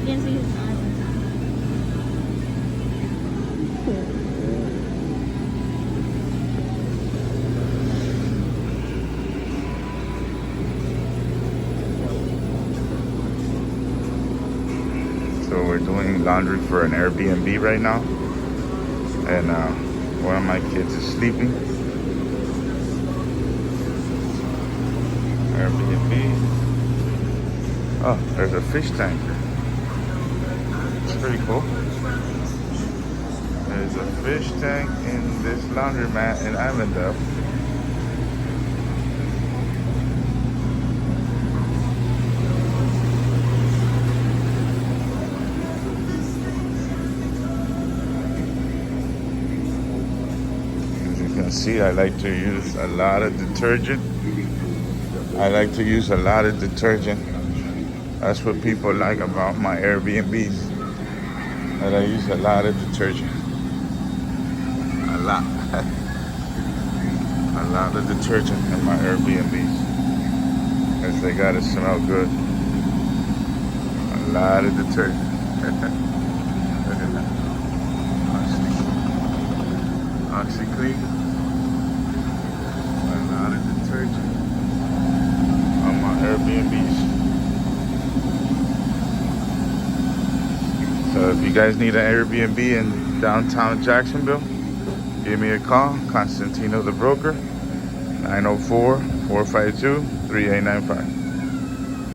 can see his eyes. So we're doing laundry for an Airbnb right now, and one of my kids is sleeping. Airbnb. Oh, there's a fish tank. It's pretty cool. There's a fish tank in this laundromat in Avondale. As you can see, I like to use a lot of detergent. That's what people like about my Airbnbs. That I use a lot of detergent. A lot. A lot of detergent in my Airbnbs. Because they gotta smell good. A lot of detergent. Look at that. OxyClean. A lot of detergent on my Airbnbs. So if you guys need an Airbnb in downtown Jacksonville, give me a call, Constantino the broker, 904-452-3895.